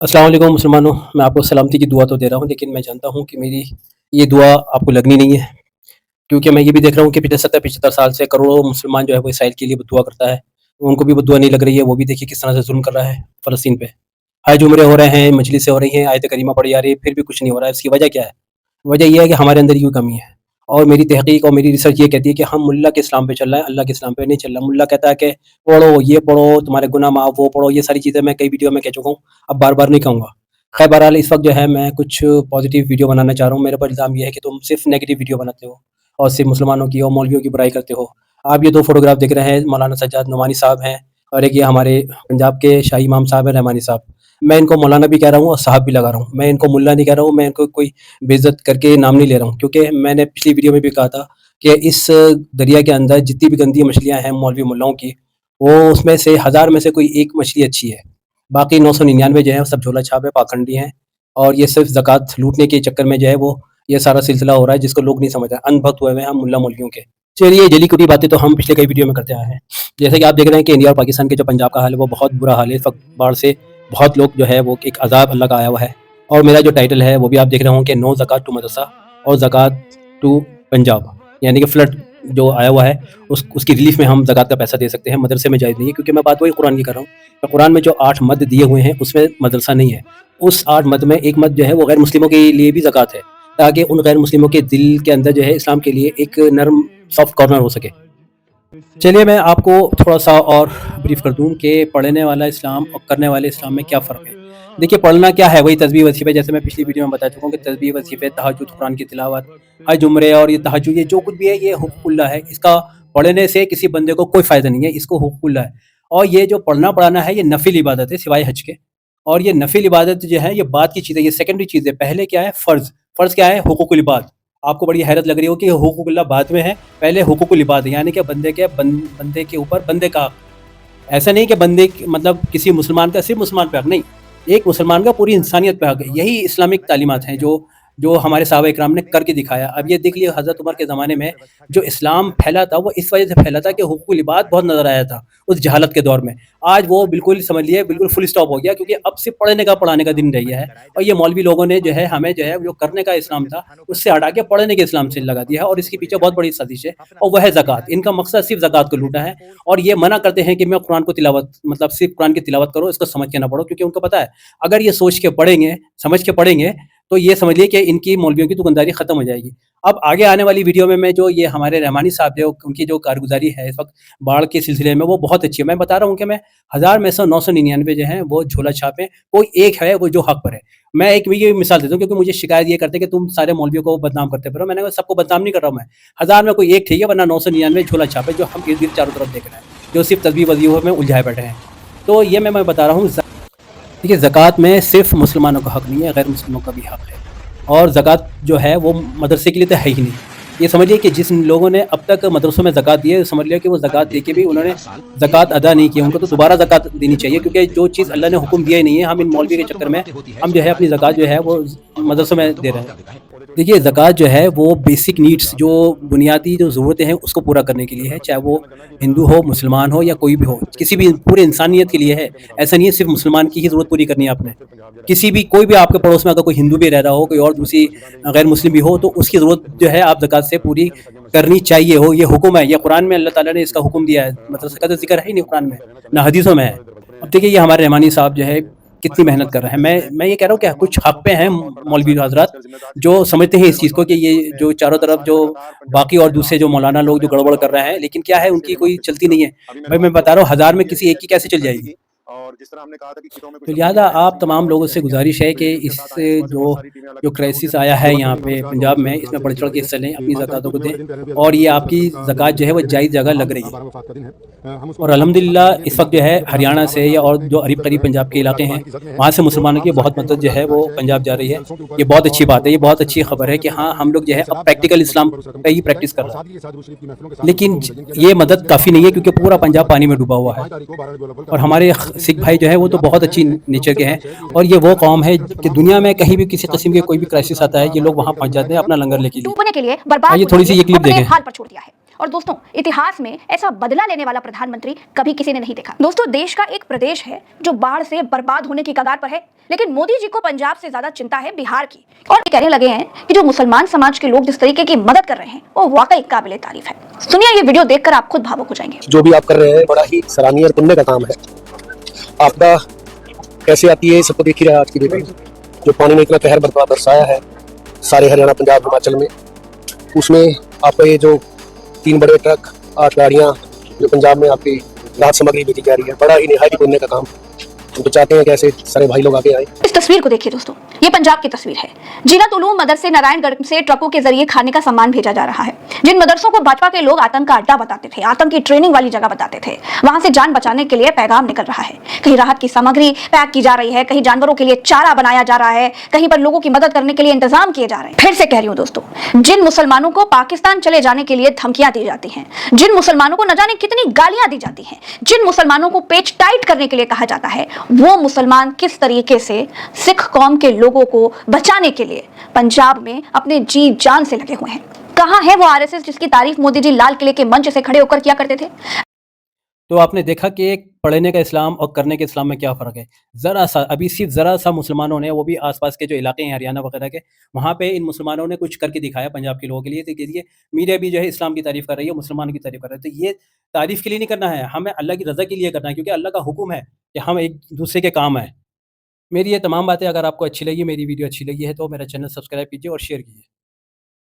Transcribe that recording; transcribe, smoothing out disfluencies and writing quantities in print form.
अस्सलाम वालेकुम मुसलमानों, मैं आपको सलामती की दुआ तो दे रहा हूँ, लेकिन मैं जानता हूँ कि मेरी ये दुआ आपको लगनी नहीं है, क्योंकि मैं ये भी देख रहा हूँ कि पिछले 70-75 साल से करोड़ों मुसलमान जो है वो इसराइल के लिए दुआ करता है। उनको भी वो दुआ नहीं लग रही है, वो भी देखिए किस तरह से ज़ुल्म कर रहा है फ़लस्तीन पे। हज उम्रे हो रहे हैं, मजलिसें हो रही हैं, आयत करीमा पढ़ी जा रही है, फिर भी कुछ नहीं हो रहा है। इसकी वजह क्या है? वजह ये है कि हमारे अंदर ये कमी है। और मेरी तहकीक और मेरी रिसर्च ये कहती है कि हम मुल्ला के इस्लाम पे चल रहे हैं, अल्लाह के इस्लाम पे नहीं चल रहा। मुल्ला कहता है कि पढ़ो, ये पढ़ो, तुम्हारे गुनाह माफ़, वो पढ़ो, ये सारी चीज़ें मैं कई वीडियो में कह चुका हूँ, अब बार-बार नहीं कहूँगा। खैर बहरहाल इस वक़्त जो है मैं कुछ पॉज़िटिव वीडियो बनाना चाह रहा हूँ। मेरे ऊपर इल्ज़ाम ये है कि तुम सिर्फ़ नेगेटिव वीडियो बनाते हो और सिर्फ़ मुसलमानों की और मौलवियों की बुराई करते हो। आप ये 2 फ़ोटोग्राफ देख रहे हैं, मौलाना सज्जाद नोमानी साहब हैं और एक ये हमारे पंजाब के शाही इमाम साहब हैं, रहमानी साहब। मैं इनको मौलाना भी कह रहा हूँ और साहब भी लगा रहा हूँ। मैं इनको मुल्ला नहीं कह रहा हूँ, मैं इनको कोई बेइज़्ज़त करके नाम नहीं ले रहा हूँ, क्योंकि मैंने पिछली वीडियो में भी कहा था कि इस दरिया के अंदर जितनी भी गंदी मछलियाँ हैं मौलवी मुल्लाओं की, वो उसमें से 1000 में से कोई 1 मछली अच्छी है। बाकी 999 जो है वो सब झोला छाप है, पाखंडी हैं और ये सिर्फ़ ज़कात लूटने के चक्कर में जो है वो ये सारा सिलसिला हो रहा है, जिसको लोग नहीं समझ रहे। अंधभक्त हुए हुए हैं हम मुल्ला मौलवियों के। चलिए जली-कटी बातें तो हम पिछले कई वीडियो में करते आए हैं। जैसे कि आप देख रहे हैं कि इंडिया और पाकिस्तान के जो पंजाब का हाल है वो बहुत बुरा हाल है। इस वक़्त बाढ़ से बहुत लोग जो है वो एक अज़ाब अल्लाह का आया हुआ है। और मेरा जो टाइटल है वो भी आप देख रहे होंगे कि नो ज़कात टू मदरसा और ज़कात टू पंजाब, यानी कि फ्लड जो आया हुआ है उसकी रिलीफ़ में हम ज़कात का पैसा दे सकते हैं, मदरसे में जायज़ नहीं है, क्योंकि मैं बात वही कुरान की कर रहा हूँ। तो कुरान में जो 8 मद दिए हुए हैं उसमें मदरसा नहीं है। उस 8 मद में एक मद जो है वो गैर मुस्लिमों के लिए भी ज़कात है, ताकि उन गैर मुस्लिमों के दिल के अंदर जो है इस्लाम के लिए एक नरम सॉफ्ट कॉर्नर हो सके। चलिए मैं आपको थोड़ा-सा और ब्रीफ़ कर दूँ कि पढ़ने वाला इस्लाम और करने वाले इस्लाम में क्या फ़र्क है। देखिए पढ़ना क्या है, वही तस्बीह वज़ीफ़े, जैसे मैं पिछली वीडियो में बता चुका हूँ कि तस्बीह वज़ीफ़े, तहज्जुद, कुरान की तिलावत, हज उम्रे और ये तहज्जुद, ये जो कुछ भी है ये हुक़ुक़ुल्लाह है। इसका पढ़ने से किसी बंदे को कोई फ़ायदा नहीं है, इसको हुक़ुक़ुल्लाह है। और ये जो पढ़ना-पढ़ाना है ये नफ़िल इबादत है सिवाय हज के। और ये नफ़िल इबादत जो है ये बाद की चीज़ है, ये सेकेंडरी चीज़ है। पहले क्या है फ़र्ज़, फ़र्ज़ क्या है हुक़ुक़ुल इबाद। आपको बड़ी हैरत लग रही होगी कि हुक़ुक़ुल्लाह बाद में है, पहले हुक़ुक़ुल इबाद है, यानी कि बंदे के ऊपर बंदे का हक़। ऐसा नहीं कि बंदे मतलब किसी मुसलमान का सिर्फ मुसलमान पे हक़ नहीं, एक मुसलमान का पूरी इंसानियत पे हक़ है। यही इस्लामिक तालीमात हैं जो जो हमारे सहाबा इकराम ने करके दिखाया। अब ये देख लिए हज़रत उमर के ज़माने में जो इस्लाम फैला था वो इस वजह से फैला था कि हुक़ुक़ुल इबाद बहुत नज़र आया था उस जहालत के दौर में। आज वो बिल्कुल समझ लिए बिल्कुल फुल स्टॉप हो गया, क्योंकि अब सिर्फ पढ़ने का पढ़ाने का दिन रह गया है। और ये मौलवी लोगों ने जो है हमें जो है जो करने का इस्लाम था उससे हटा के पढ़ने के इस्लाम से लगा दिया है, और इसके पीछे बहुत बड़ी साजिश है और वह है ज़कात। इनका मकसद सिर्फ ज़कात को लूटना है और ये मना करते हैं कि मैं कुरान को तिलावत मतलब सिर्फ कुरान की तिलावत करो, इसको समझ के ना पढ़ो, क्योंकि उनको पता है अगर ये सोच के पढ़ेंगे, समझ के पढ़ेंगे, तो ये समझिए कि इनकी मौलवियों की दुकानदारी ख़त्म हो जाएगी। अब आगे आने वाली वीडियो में मैं जो ये हमारे रहमानी साहब जो उनकी जो कारगुज़ारी है इस वक़्त बाढ़ के सिलसिले में वो बहुत अच्छी है। मैं बता रहा हूँ कि मैं 1000 में से 999 जो हैं वो झोला छाप हैं, कोई एक है वो जो हक़ पर है। मैं एक ये मिसाल देता हूँ, क्योंकि मुझे शिकायत ये करते हैं कि तुम सारे मौलवियों को बदनाम करते फिरो। मैंने कहा सबको बदनाम नहीं कर रहा हूँ मैं। 1000 में कोई एक ठीक है, वरना 999 झोला छाप है जो हम इर्द-गिर्द चारों तरफ देख रहे हैं, जो सिर्फ़ तस्बीह वज़ीफ़ों में उलझाए बैठे हैं। तो ये मैं बता रहा हूँ, देखिए ज़कात में सिर्फ़ मुसलमानों का हक़ नहीं है, गैर मुस्लिमों का भी हक़ है। और ज़कात जो है वो मदरसे के लिए तो है ही नहीं। ये समझिए कि जिस लोगों ने अब तक मदरसों में ज़कात दी है, समझ लिया कि वो ज़कात दे के भी उन्होंने ज़कात अदा नहीं की, उनको तो दोबारा ज़कात देनी चाहिए, क्योंकि जो चीज़ अल्लाह ने हुक्म दिया ही नहीं है, हम इन मौलवी के चक्कर में हम जो है अपनी ज़कात जो है वो मदरसों में दे रहे हैं। देखिए ज़कात जो है वो बेसिक नीड्स, जो बुनियादी जो ज़रूरतें हैं उसको पूरा करने के लिए है, चाहे वो हिंदू हो, मुसलमान हो या कोई भी हो, किसी भी पूरे इंसानियत के लिए है। ऐसा नहीं है सिर्फ़ मुसलमान की ही ज़रूरत पूरी करनी है आपने। किसी भी कोई भी आपके पड़ोस में अगर कोई हिंदू भी रह रहा हो, कोई और दूसरी गैर मुस्लिम भी हो, तो उसकी ज़रूरत जो है आप ज़कात से पूरी करनी चाहिए हो, ये हुक्म है, ये कुरान में अल्लाह ताला ने इसका हुक्म दिया है। मदरसे का तो ज़िक्र है ही नहीं कुरान में, ना हदीसों में है। अब देखिए ये हमारे रहमानी साहब जो है कितनी मेहनत कर रहे हैं। मैं ये कह रहा हूँ कि कुछ हक़ पे हैं मौलवी हज़रात जो समझते हैं इस चीज़ को कि ये जो चारों तरफ जो बाकी और दूसरे जो मौलाना लोग जो गड़बड़ कर रहे हैं, लेकिन क्या है उनकी कोई चलती नहीं है। भाई मैं बता रहा हूँ 1000 में किसी एक की कैसे चल जाएगी। तो लिहाजा आप तमाम लोगों से गुज़ारिश है कि इससे जो जो क्राइसिस आया है यहाँ पे पंजाब में, इसमें बढ़ चढ़ के हिस्सा लें, अपनी ज़कातों को दें और ये आपकी ज़कात जो है वो जायज़ जगह लग रही है। और अल्हम्दुलिल्लाह इस वक्त जो है हरियाणा से या और जो करीब करीब पंजाब के इलाके हैं वहाँ से मुसलमानों की बहुत मदद जो है वो पंजाब जा रही है। ये बहुत अच्छी बात है, ये बहुत अच्छी खबर है कि हाँ हम लोग जो है अब प्रैक्टिकल इस्लाम का ही प्रैक्टिस कर रहे हैं। लेकिन ये मदद काफ़ी नहीं है, क्योंकि पूरा पंजाब पानी में डूबा हुआ है और हमारे सिख भाई जो है वो तो बहुत अच्छी नेचर के हैं। और ये वो कौम है कि दुनिया में कहीं भी किसी किस्म के कोई भी क्राइसिस आता है, ये लोग वहाँ पहुँच जाते हैं अपना लंगर लेके लिए। डूबने के लिए बर्बाद आइए थोड़ी सी ये क्लिप अपने देखें। हाल पर छोड़ दिया है اور دوستوں इतिहास में ऐसा बदला लेने वाला प्रधानमंत्री कभी किसी ने नहीं देखा। दोस्तों देश का एक प्रदेश है जो बाढ़ से बर्बाद होने की कगार पर है, लेकिन मोदी जी को पंजाब से ज्यादा चिंता है बिहार की, और कहने लगे हैं कि जो मुसलमान समाज के लोग जिस तरीके की मदद कर रहे हैं वो वाकई काबिले तारीफ है। सुनिए ये वीडियो देखकर आप खुद भावुक हो जाएंगे। जो भी आप कर रहे हैं बड़ा ही सराहनीय और पुण्य का काम है। आपदा कैसे आती है सबको देख ही रहा है आज की डेट में। जो पानी ने इतना कहर बरसाया है सारे हरियाणा पंजाब हिमाचल में, उसमें आपका ये जो 3 बड़े ट्रक 8 गाड़ियाँ जो पंजाब में आपकी राहत सामग्री भेजी जा रही है, बड़ा ही निहायत पुण्य का काम। हम तो चाहते हैं कि ऐसे सारे भाई लोग आगे आए। इस तस्वीर को देखिए दोस्तों, ये पंजाब की तस्वीर है। जीनत उलूम मदरसे नारायणगढ़ से ट्रकों के जरिए खाने का सामान भेजा जा रहा है। जिन मदरसों को भाजपा के लोग आतंक का अड्डा बताते थे, आतंकी ट्रेनिंग वाली जगह बताते थे, वहां से जान बचाने के लिए पैगाम निकल रहा है। कहीं राहत की सामग्री पैक की जा रही है, कहीं जानवरों के लिए चारा बनाया जा रहा है, कहीं पर लोगों की मदद करने के लिए इंतजाम किए जा रहे हैं। फिर से कह रही हूँ दोस्तों, जिन मुसलमानों को पाकिस्तान चले जाने के लिए धमकियां दी जाती हैं, जिन मुसलमानों को न जाने कितनी गालियां दी जाती हैं, जिन मुसलमानों को पेच टाइट करने के लिए कहा जाता है, वो मुसलमान किस तरीके से सिख कौम के लोगों को बचाने के लिए पंजाब में अपने जी जान से लगे हुए हैं। कहां है वो आरएसएस जिसकी तारीफ मोदी जी लाल किले के मंच से खड़े होकर किया करते थे? तो आपने देखा कि एक पढ़ने का इस्लाम और करने के इस्लाम में क्या फ़र्क है। ज़रा सा, अभी सिर्फ ज़रा सा मुसलमानों ने, वो भी आसपास के जो इलाके हैं हरियाणा वगैरह के, वहाँ पे इन मुसलमानों ने कुछ करके दिखाया पंजाब के लोगों के लिए। तो के लिए मीडिया भी जो है इस्लाम की तारीफ़ कर रही है, मुसलमानों की तारीफ़ कर रही है। तो ये तारीफ़ के लिए नहीं करना है, हमें अल्लाह की रज़ा के लिए करना है, क्योंकि अल्लाह का हुक्म है कि हम एक दूसरे के काम आएँ। मेरी ये तमाम बातें अगर आपको अच्छी लगी, मेरी वीडियो अच्छी लगी है, तो मेरा चैनल सब्सक्राइब कीजिए और शेयर कीजिए।